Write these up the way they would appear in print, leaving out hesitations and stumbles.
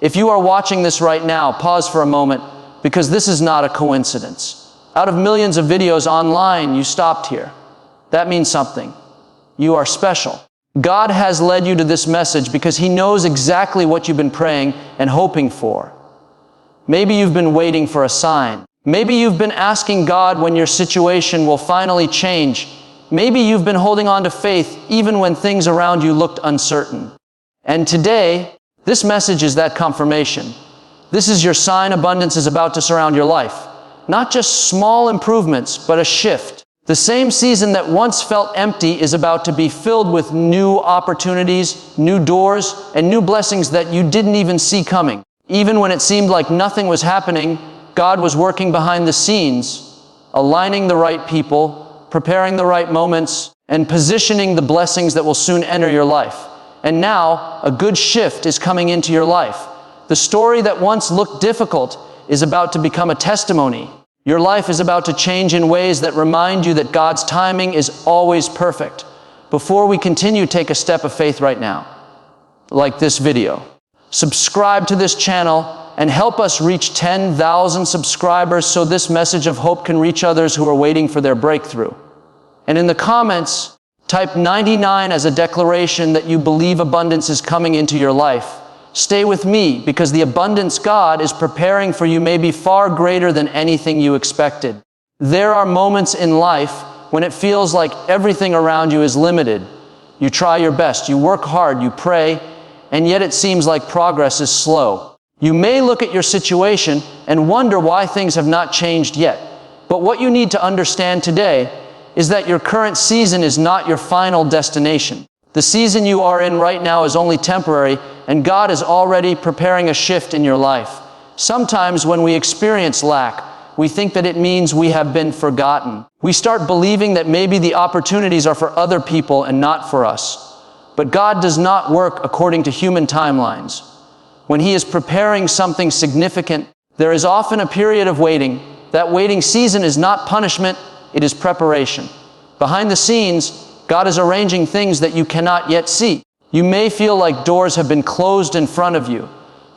If you are watching this right now, pause for a moment, because this is not a coincidence. Out of millions of videos online, you stopped here. That means something. You are special. God has led you to this message because He knows exactly what you've been praying and hoping for. Maybe you've been waiting for a sign. Maybe you've been asking God when your situation will finally change. Maybe you've been holding on to faith even when things around you looked uncertain. And today, this message is that confirmation. This is your sign abundance is about to surround your life. Not just small improvements, but a shift. The same season that once felt empty is about to be filled with new opportunities, new doors, and new blessings that you didn't even see coming. Even when it seemed like nothing was happening, God was working behind the scenes, aligning the right people, preparing the right moments, and positioning the blessings that will soon enter your life. And now, a good shift is coming into your life. The story that once looked difficult is about to become a testimony. Your life is about to change in ways that remind you that God's timing is always perfect. Before we continue, take a step of faith right now, like this video. Subscribe to this channel and help us reach 10,000 subscribers so this message of hope can reach others who are waiting for their breakthrough. And in the comments, type 99 as a declaration that you believe abundance is coming into your life. Stay with me, because the abundance God is preparing for you may be far greater than anything you expected. There are moments in life when it feels like everything around you is limited. You try your best, you work hard, you pray, and yet it seems like progress is slow. You may look at your situation and wonder why things have not changed yet. But what you need to understand today is that your current season is not your final destination. The season you are in right now is only temporary, and God is already preparing a shift in your life. Sometimes when we experience lack, we think that it means we have been forgotten. We start believing that maybe the opportunities are for other people and not for us. But God does not work according to human timelines. When He is preparing something significant, there is often a period of waiting. That waiting season is not punishment, it is preparation. Behind the scenes, God is arranging things that you cannot yet see. You may feel like doors have been closed in front of you.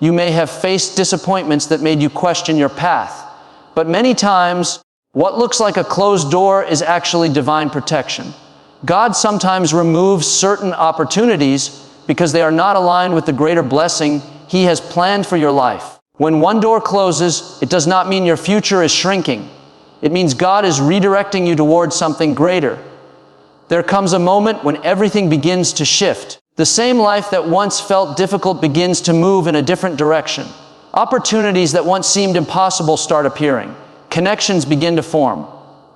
You may have faced disappointments that made you question your path. But many times, what looks like a closed door is actually divine protection. God sometimes removes certain opportunities because they are not aligned with the greater blessing He has planned for your life. When one door closes, it does not mean your future is shrinking. It means God is redirecting you towards something greater. There comes a moment when everything begins to shift. The same life that once felt difficult begins to move in a different direction. Opportunities that once seemed impossible start appearing. Connections begin to form.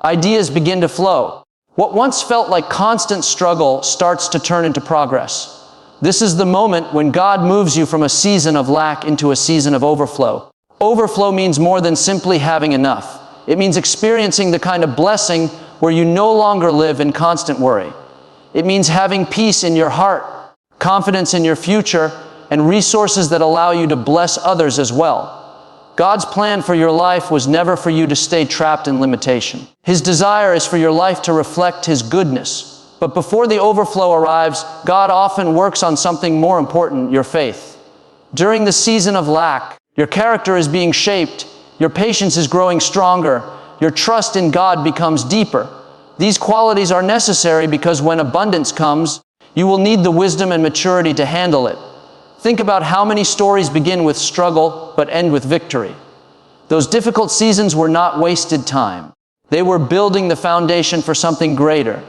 Ideas begin to flow. What once felt like constant struggle starts to turn into progress. This is the moment when God moves you from a season of lack into a season of overflow. Overflow means more than simply having enough. It means experiencing the kind of blessing where you no longer live in constant worry. It means having peace in your heart, confidence in your future, and resources that allow you to bless others as well. God's plan for your life was never for you to stay trapped in limitation. His desire is for your life to reflect His goodness. But before the overflow arrives, God often works on something more important, your faith. During the season of lack, your character is being shaped, your patience is growing stronger, your trust in God becomes deeper. These qualities are necessary because when abundance comes, you will need the wisdom and maturity to handle it. Think about how many stories begin with struggle but end with victory. Those difficult seasons were not wasted time. They were building the foundation for something greater.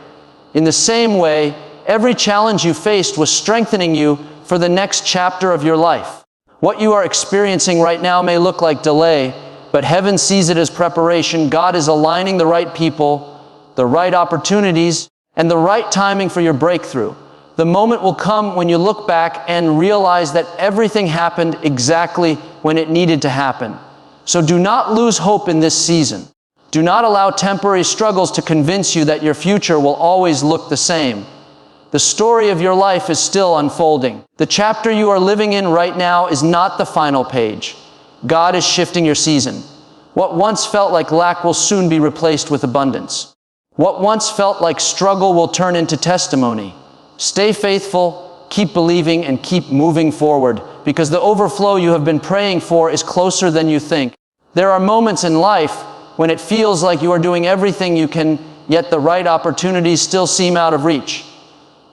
In the same way, every challenge you faced was strengthening you for the next chapter of your life. What you are experiencing right now may look like delay, but heaven sees it as preparation. God is aligning the right people, the right opportunities, and the right timing for your breakthrough. The moment will come when you look back and realize that everything happened exactly when it needed to happen. So do not lose hope in this season. Do not allow temporary struggles to convince you that your future will always look the same. The story of your life is still unfolding. The chapter you are living in right now is not the final page. God is shifting your season. What once felt like lack will soon be replaced with abundance. What once felt like struggle will turn into testimony. Stay faithful, keep believing, and keep moving forward, because the overflow you have been praying for is closer than you think. There are moments in life when it feels like you are doing everything you can, yet the right opportunities still seem out of reach.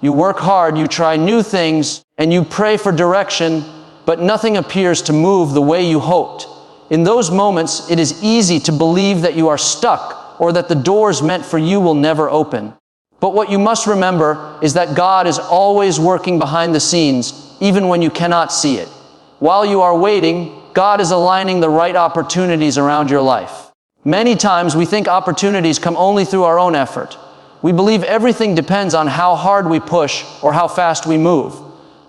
You work hard, you try new things, and you pray for direction, but nothing appears to move the way you hoped. In those moments, it is easy to believe that you are stuck or that the doors meant for you will never open. But what you must remember is that God is always working behind the scenes, even when you cannot see it. While you are waiting, God is aligning the right opportunities around your life. Many times we think opportunities come only through our own effort. We believe everything depends on how hard we push or how fast we move.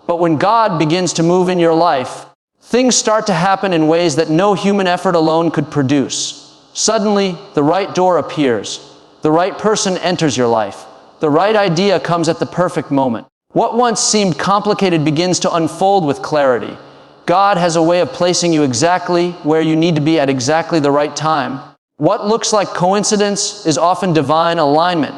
But when God begins to move in your life, things start to happen in ways that no human effort alone could produce. Suddenly, the right door appears. The right person enters your life. The right idea comes at the perfect moment. What once seemed complicated begins to unfold with clarity. God has a way of placing you exactly where you need to be at exactly the right time. What looks like coincidence is often divine alignment.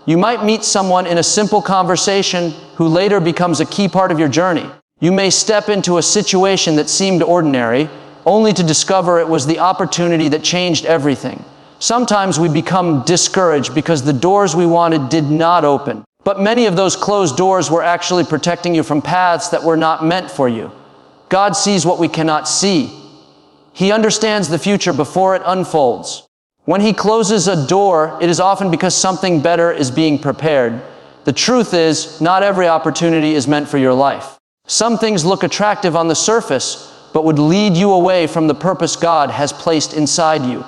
You might meet someone in a simple conversation who later becomes a key part of your journey. You may step into a situation that seemed ordinary, only to discover it was the opportunity that changed everything. Sometimes we become discouraged because the doors we wanted did not open. But many of those closed doors were actually protecting you from paths that were not meant for you. God sees what we cannot see. He understands the future before it unfolds. When He closes a door, it is often because something better is being prepared. The truth is, not every opportunity is meant for your life. Some things look attractive on the surface, but would lead you away from the purpose God has placed inside you.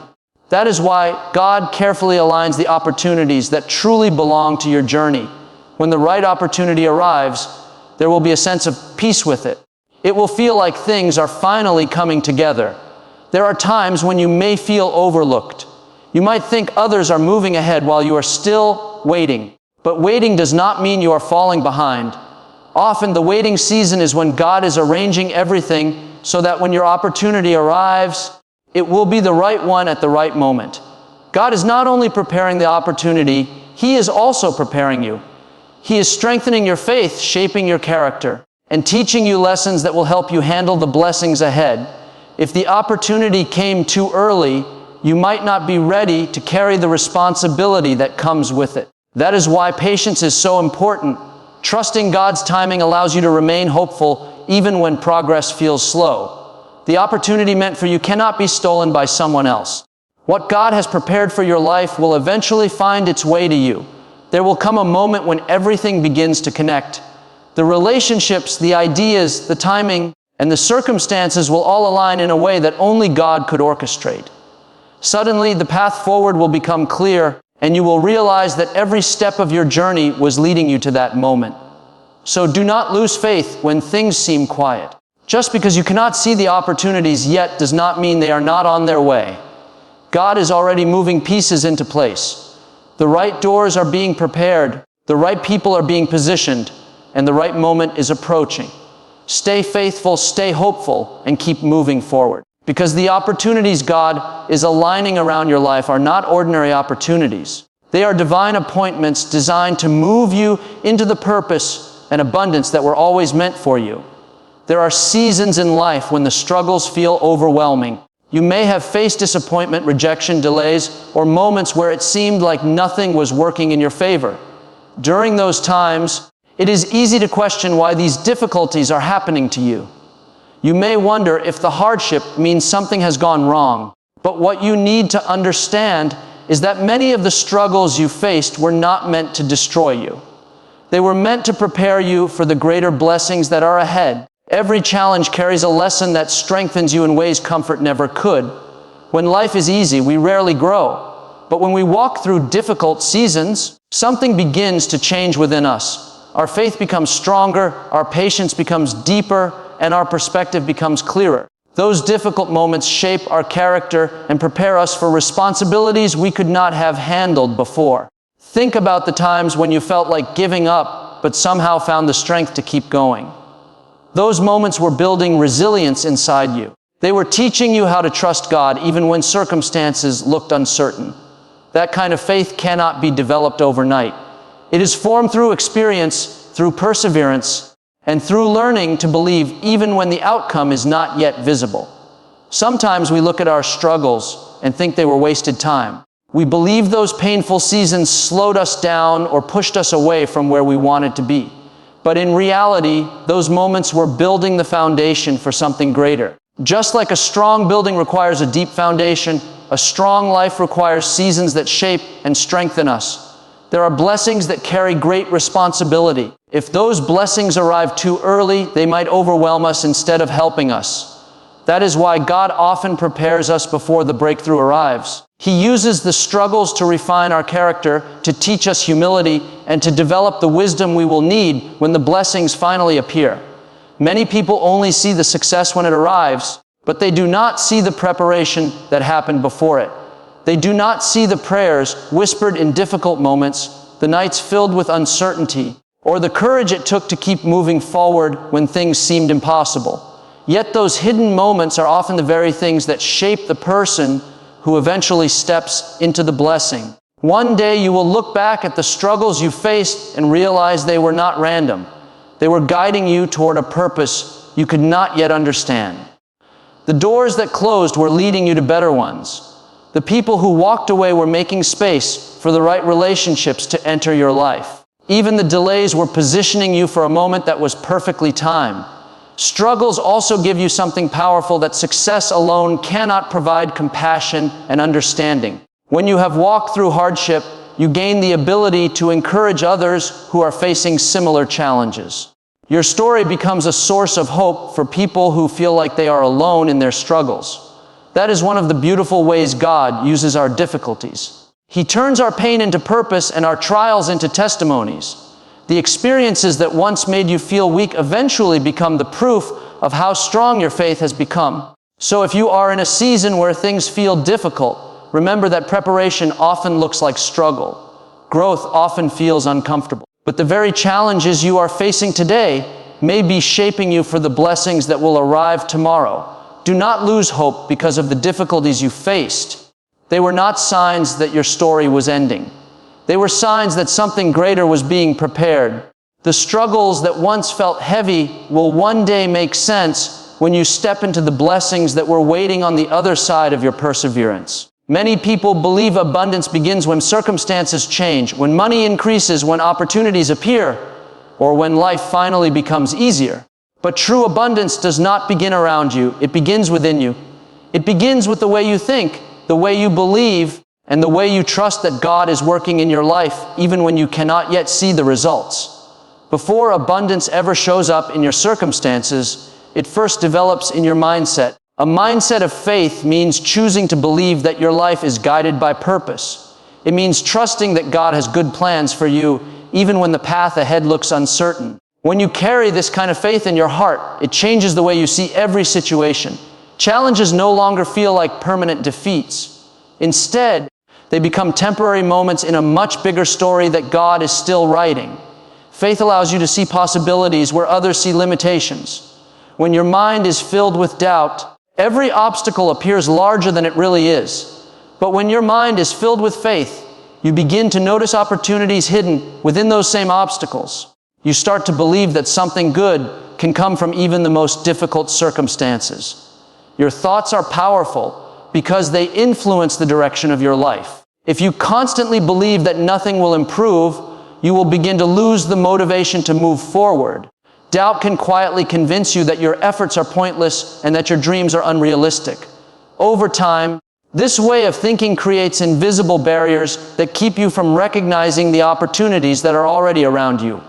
That is why God carefully aligns the opportunities that truly belong to your journey. When the right opportunity arrives, there will be a sense of peace with it. It will feel like things are finally coming together. There are times when you may feel overlooked. You might think others are moving ahead while you are still waiting. But waiting does not mean you are falling behind. Often the waiting season is when God is arranging everything so that when your opportunity arrives, it will be the right one at the right moment. God is not only preparing the opportunity, He is also preparing you. He is strengthening your faith, shaping your character, and teaching you lessons that will help you handle the blessings ahead. If the opportunity came too early, you might not be ready to carry the responsibility that comes with it. That is why patience is so important. Trusting God's timing allows you to remain hopeful even when progress feels slow. The opportunity meant for you cannot be stolen by someone else. What God has prepared for your life will eventually find its way to you. There will come a moment when everything begins to connect. The relationships, the ideas, the timing, and the circumstances will all align in a way that only God could orchestrate. Suddenly, the path forward will become clear, and you will realize that every step of your journey was leading you to that moment. So do not lose faith when things seem quiet. Just because you cannot see the opportunities yet does not mean they are not on their way. God is already moving pieces into place. The right doors are being prepared, the right people are being positioned, and the right moment is approaching. Stay faithful, stay hopeful, and keep moving forward. Because the opportunities God is aligning around your life are not ordinary opportunities. They are divine appointments designed to move you into the purpose and abundance that were always meant for you. There are seasons in life when the struggles feel overwhelming. You may have faced disappointment, rejection, delays, or moments where it seemed like nothing was working in your favor. During those times, it is easy to question why these difficulties are happening to you. You may wonder if the hardship means something has gone wrong. But what you need to understand is that many of the struggles you faced were not meant to destroy you. They were meant to prepare you for the greater blessings that are ahead. Every challenge carries a lesson that strengthens you in ways comfort never could. When life is easy, we rarely grow. But when we walk through difficult seasons, something begins to change within us. Our faith becomes stronger, our patience becomes deeper, and our perspective becomes clearer. Those difficult moments shape our character and prepare us for responsibilities we could not have handled before. Think about the times when you felt like giving up, but somehow found the strength to keep going. Those moments were building resilience inside you. They were teaching you how to trust God even when circumstances looked uncertain. That kind of faith cannot be developed overnight. It is formed through experience, through perseverance, and through learning to believe even when the outcome is not yet visible. Sometimes we look at our struggles and think they were wasted time. We believe those painful seasons slowed us down or pushed us away from where we wanted to be. But in reality, those moments were building the foundation for something greater. Just like a strong building requires a deep foundation, a strong life requires seasons that shape and strengthen us. There are blessings that carry great responsibility. If those blessings arrive too early, they might overwhelm us instead of helping us. That is why God often prepares us before the breakthrough arrives. He uses the struggles to refine our character, to teach us humility, and to develop the wisdom we will need when the blessings finally appear. Many people only see the success when it arrives, but they do not see the preparation that happened before it. They do not see the prayers whispered in difficult moments, the nights filled with uncertainty, or the courage it took to keep moving forward when things seemed impossible. Yet those hidden moments are often the very things that shape the person who eventually steps into the blessing. One day you will look back at the struggles you faced and realize they were not random. They were guiding you toward a purpose you could not yet understand. The doors that closed were leading you to better ones. The people who walked away were making space for the right relationships to enter your life. Even the delays were positioning you for a moment that was perfectly timed. Struggles also give you something powerful that success alone cannot provide: compassion and understanding. When you have walked through hardship, you gain the ability to encourage others who are facing similar challenges. Your story becomes a source of hope for people who feel like they are alone in their struggles. That is one of the beautiful ways God uses our difficulties. He turns our pain into purpose and our trials into testimonies. The experiences that once made you feel weak eventually become the proof of how strong your faith has become. So if you are in a season where things feel difficult, remember that preparation often looks like struggle. Growth often feels uncomfortable. But the very challenges you are facing today may be shaping you for the blessings that will arrive tomorrow. Do not lose hope because of the difficulties you faced. They were not signs that your story was ending. They were signs that something greater was being prepared. The struggles that once felt heavy will one day make sense when you step into the blessings that were waiting on the other side of your perseverance. Many people believe abundance begins when circumstances change, when money increases, when opportunities appear, or when life finally becomes easier. But true abundance does not begin around you. It begins within you. It begins with the way you think, the way you believe, and the way you trust that God is working in your life, even when you cannot yet see the results. Before abundance ever shows up in your circumstances, it first develops in your mindset. A mindset of faith means choosing to believe that your life is guided by purpose. It means trusting that God has good plans for you, even when the path ahead looks uncertain. When you carry this kind of faith in your heart, it changes the way you see every situation. Challenges no longer feel like permanent defeats. Instead, they become temporary moments in a much bigger story that God is still writing. Faith allows you to see possibilities where others see limitations. When your mind is filled with doubt, every obstacle appears larger than it really is. But when your mind is filled with faith, you begin to notice opportunities hidden within those same obstacles. You start to believe that something good can come from even the most difficult circumstances. Your thoughts are powerful because they influence the direction of your life. If you constantly believe that nothing will improve, you will begin to lose the motivation to move forward. Doubt can quietly convince you that your efforts are pointless and that your dreams are unrealistic. Over time, this way of thinking creates invisible barriers that keep you from recognizing the opportunities that are already around you.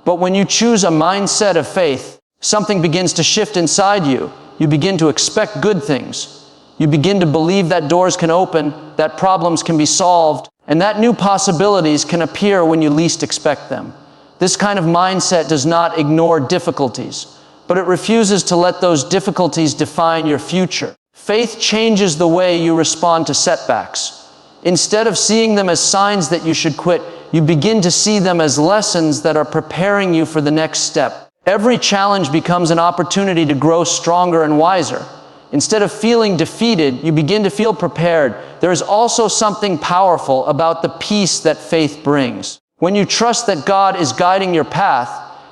But when you choose a mindset of faith, something begins to shift inside you. You begin to expect good things. You begin to believe that doors can open, that problems can be solved, and that new possibilities can appear when you least expect them. This kind of mindset does not ignore difficulties, but it refuses to let those difficulties define your future. Faith changes the way you respond to setbacks. Instead of seeing them as signs that you should quit, you begin to see them as lessons that are preparing you for the next step. Every challenge becomes an opportunity to grow stronger and wiser. Instead of feeling defeated, you begin to feel prepared. There is also something powerful about the peace that faith brings. When you trust that God is guiding your path,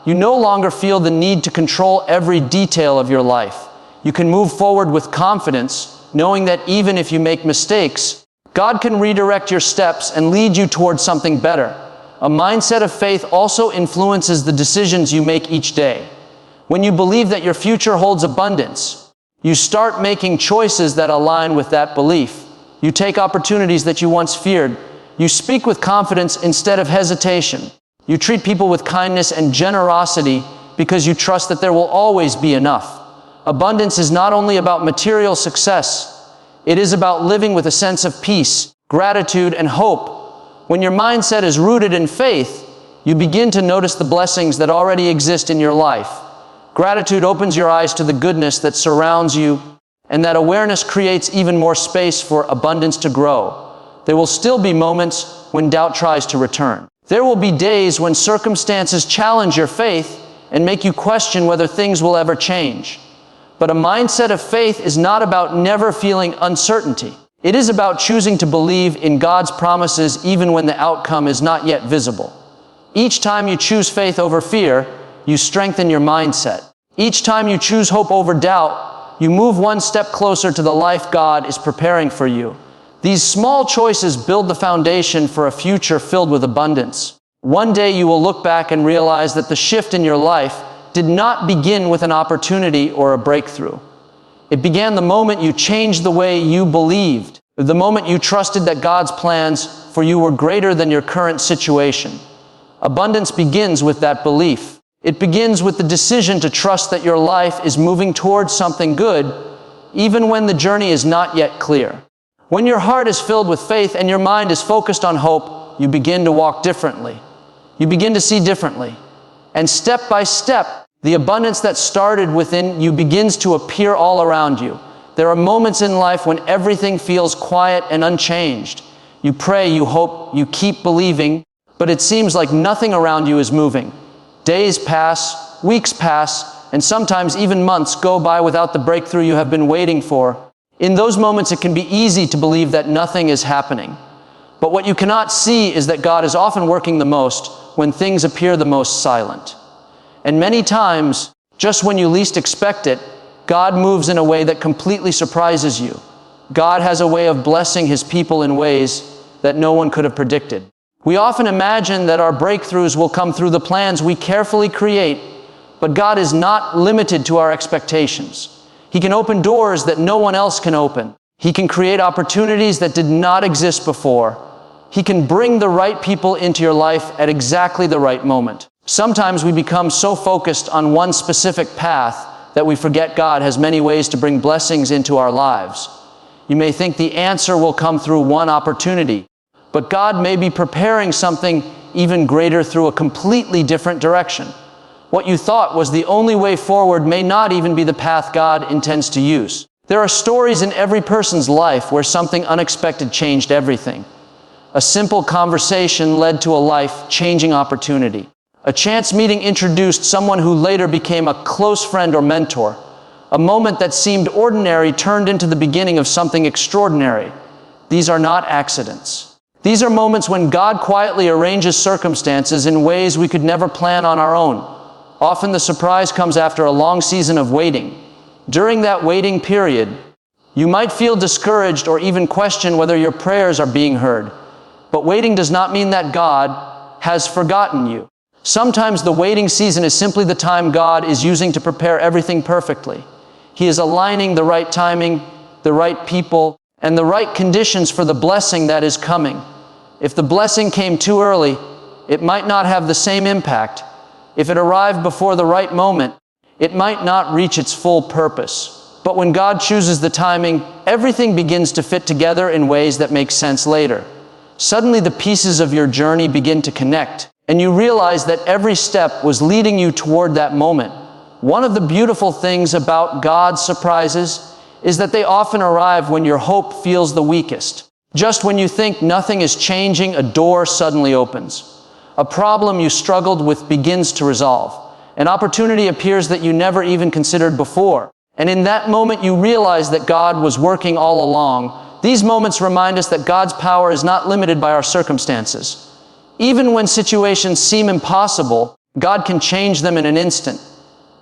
You no longer feel the need to control every detail of your life. You can move forward with confidence, knowing that even if you make mistakes, God can redirect your steps and lead you towards something better. A mindset of faith also influences the decisions you make each day. When you believe that your future holds abundance, you start making choices that align with that belief. You take opportunities that you once feared. You speak with confidence instead of hesitation. You treat people with kindness and generosity because you trust that there will always be enough. Abundance is not only about material success, it is about living with a sense of peace, gratitude, and hope. When your mindset is rooted in faith, you begin to notice the blessings that already exist in your life. Gratitude opens your eyes to the goodness that surrounds you, and that awareness creates even more space for abundance to grow. There will still be moments when doubt tries to return. There will be days when circumstances challenge your faith and make you question whether things will ever change. But a mindset of faith is not about never feeling uncertainty. It is about choosing to believe in God's promises even when the outcome is not yet visible. Each time you choose faith over fear, you strengthen your mindset. Each time you choose hope over doubt, you move one step closer to the life God is preparing for you. These small choices build the foundation for a future filled with abundance. One day you will look back and realize that the shift in your life did not begin with an opportunity or a breakthrough. It began the moment you changed the way you believed, the moment you trusted that God's plans for you were greater than your current situation. Abundance begins with that belief. It begins with the decision to trust that your life is moving towards something good, even when the journey is not yet clear. When your heart is filled with faith and your mind is focused on hope, you begin to walk differently. You begin to see differently. And step by step, the abundance that started within you begins to appear all around you. There are moments in life when everything feels quiet and unchanged. You pray, you hope, you keep believing, but it seems like nothing around you is moving. Days pass, weeks pass, and sometimes even months go by without the breakthrough you have been waiting for. In those moments, it can be easy to believe that nothing is happening. But what you cannot see is that God is often working the most when things appear the most silent. And many times, just when you least expect it, God moves in a way that completely surprises you. God has a way of blessing His people in ways that no one could have predicted. We often imagine that our breakthroughs will come through the plans we carefully create, but God is not limited to our expectations. He can open doors that no one else can open. He can create opportunities that did not exist before. He can bring the right people into your life at exactly the right moment. Sometimes we become so focused on one specific path that we forget God has many ways to bring blessings into our lives. You may think the answer will come through one opportunity, but God may be preparing something even greater through a completely different direction. What you thought was the only way forward may not even be the path God intends to use. There are stories in every person's life where something unexpected changed everything. A simple conversation led to a life-changing opportunity. A chance meeting introduced someone who later became a close friend or mentor. A moment that seemed ordinary turned into the beginning of something extraordinary. These are not accidents. These are moments when God quietly arranges circumstances in ways we could never plan on our own. Often the surprise comes after a long season of waiting. During that waiting period, you might feel discouraged or even question whether your prayers are being heard. But waiting does not mean that God has forgotten you. Sometimes the waiting season is simply the time God is using to prepare everything perfectly. He is aligning the right timing, the right people, and the right conditions for the blessing that is coming. If the blessing came too early, it might not have the same impact. If it arrived before the right moment, it might not reach its full purpose. But when God chooses the timing, everything begins to fit together in ways that make sense later. Suddenly the pieces of your journey begin to connect, and you realize that every step was leading you toward that moment. One of the beautiful things about God's surprises is that they often arrive when your hope feels the weakest. Just when you think nothing is changing, a door suddenly opens. A problem you struggled with begins to resolve. An opportunity appears that you never even considered before. And in that moment you realize that God was working all along. These moments remind us that God's power is not limited by our circumstances. Even when situations seem impossible, God can change them in an instant.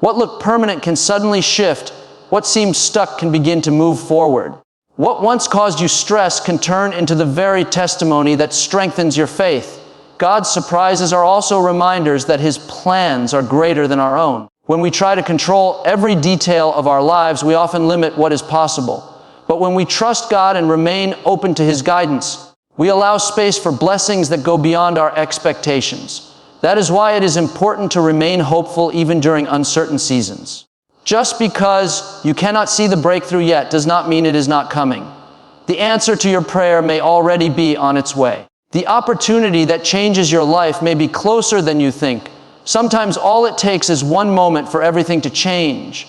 What looked permanent can suddenly shift. What seemed stuck can begin to move forward. What once caused you stress can turn into the very testimony that strengthens your faith. God's surprises are also reminders that His plans are greater than our own. When we try to control every detail of our lives, we often limit what is possible. But when we trust God and remain open to His guidance, we allow space for blessings that go beyond our expectations. That is why it is important to remain hopeful even during uncertain seasons. Just because you cannot see the breakthrough yet does not mean it is not coming. The answer to your prayer may already be on its way. The opportunity that changes your life may be closer than you think. Sometimes all it takes is one moment for everything to change.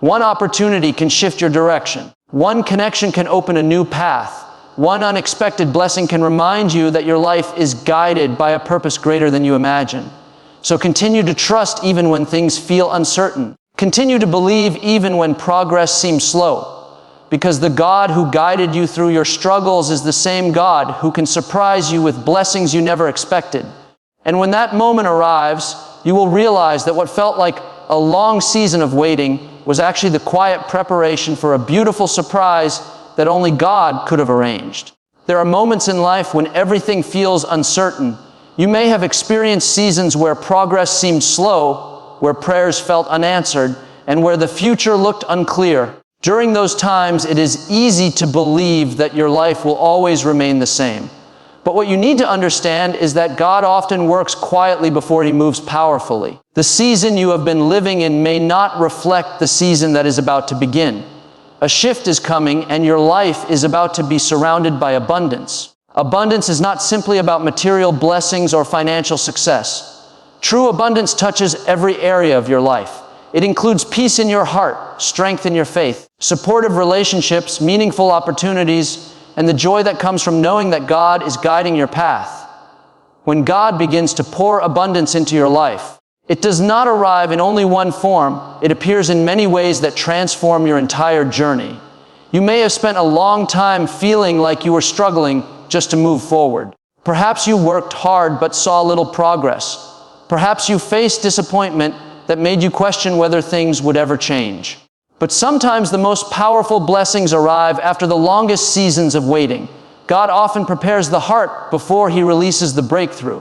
One opportunity can shift your direction. One connection can open a new path. One unexpected blessing can remind you that your life is guided by a purpose greater than you imagine. So continue to trust even when things feel uncertain. Continue to believe even when progress seems slow, because the God who guided you through your struggles is the same God who can surprise you with blessings you never expected. And when that moment arrives, you will realize that what felt like a long season of waiting was actually the quiet preparation for a beautiful surprise that only God could have arranged. There are moments in life when everything feels uncertain. You may have experienced seasons where progress seemed slow, where prayers felt unanswered, and where the future looked unclear. During those times, it is easy to believe that your life will always remain the same. But what you need to understand is that God often works quietly before He moves powerfully. The season you have been living in may not reflect the season that is about to begin. A shift is coming, and your life is about to be surrounded by abundance. Abundance is not simply about material blessings or financial success. True abundance touches every area of your life. It includes peace in your heart, strength in your faith, supportive relationships, meaningful opportunities, and the joy that comes from knowing that God is guiding your path. When God begins to pour abundance into your life, it does not arrive in only one form. It appears in many ways that transform your entire journey. You may have spent a long time feeling like you were struggling just to move forward. Perhaps you worked hard but saw little progress. Perhaps you faced disappointment that made you question whether things would ever change. But sometimes the most powerful blessings arrive after the longest seasons of waiting. God often prepares the heart before He releases the breakthrough.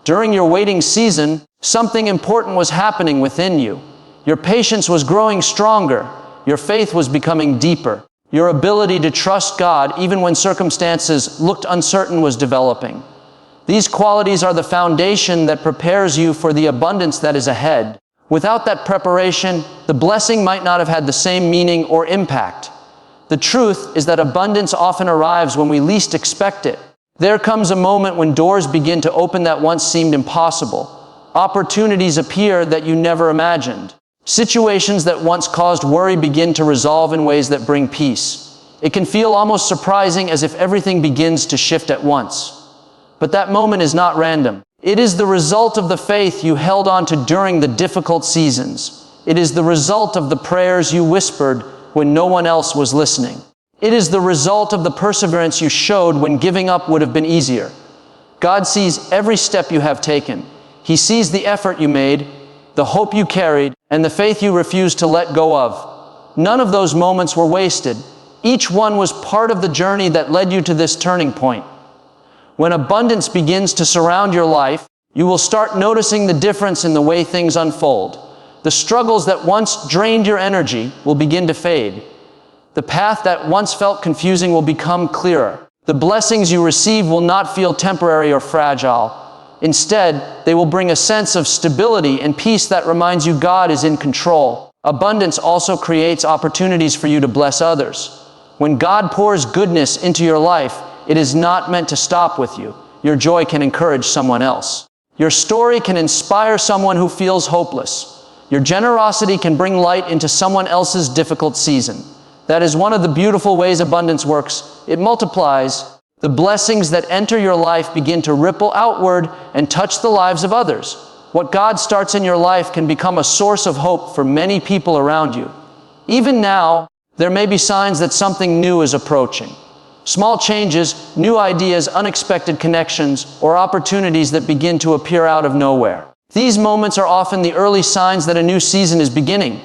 During your waiting season, something important was happening within you. Your patience was growing stronger. Your faith was becoming deeper. Your ability to trust God, even when circumstances looked uncertain, was developing. These qualities are the foundation that prepares you for the abundance that is ahead. Without that preparation, the blessing might not have had the same meaning or impact. The truth is that abundance often arrives when we least expect it. There comes a moment when doors begin to open that once seemed impossible. Opportunities appear that you never imagined. Situations that once caused worry begin to resolve in ways that bring peace. It can feel almost surprising, as if everything begins to shift at once. But that moment is not random. It is the result of the faith you held on to during the difficult seasons. It is the result of the prayers you whispered when no one else was listening. It is the result of the perseverance you showed when giving up would have been easier. God sees every step you have taken. He sees the effort you made, the hope you carried, and the faith you refused to let go of. None of those moments were wasted. Each one was part of the journey that led you to this turning point. When abundance begins to surround your life, you will start noticing the difference in the way things unfold. The struggles that once drained your energy will begin to fade. The path that once felt confusing will become clearer. The blessings you receive will not feel temporary or fragile. Instead, they will bring a sense of stability and peace that reminds you God is in control. Abundance also creates opportunities for you to bless others. When God pours goodness into your life, it is not meant to stop with you. Your joy can encourage someone else. Your story can inspire someone who feels hopeless. Your generosity can bring light into someone else's difficult season. That is one of the beautiful ways abundance works. It multiplies. The blessings that enter your life begin to ripple outward and touch the lives of others. What God starts in your life can become a source of hope for many people around you. Even now, there may be signs that something new is approaching. Small changes, new ideas, unexpected connections, or opportunities that begin to appear out of nowhere. These moments are often the early signs that a new season is beginning.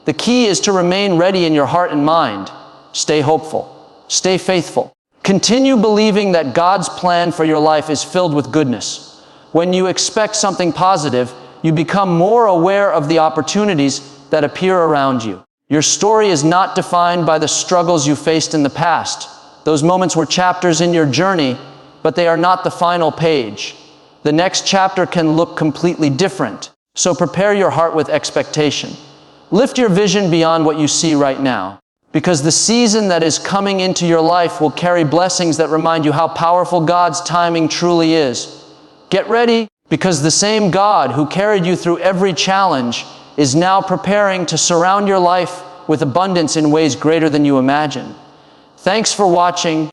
The key is to remain ready in your heart and mind. Stay hopeful. Stay faithful. Continue believing that God's plan for your life is filled with goodness. When you expect something positive, you become more aware of the opportunities that appear around you. Your story is not defined by the struggles you faced in the past. Those moments were chapters in your journey, but they are not the final page. The next chapter can look completely different. So prepare your heart with expectation. Lift your vision beyond what you see right now, because the season that is coming into your life will carry blessings that remind you how powerful God's timing truly is. Get ready, because the same God who carried you through every challenge is now preparing to surround your life with abundance in ways greater than you imagine. Thanks for watching.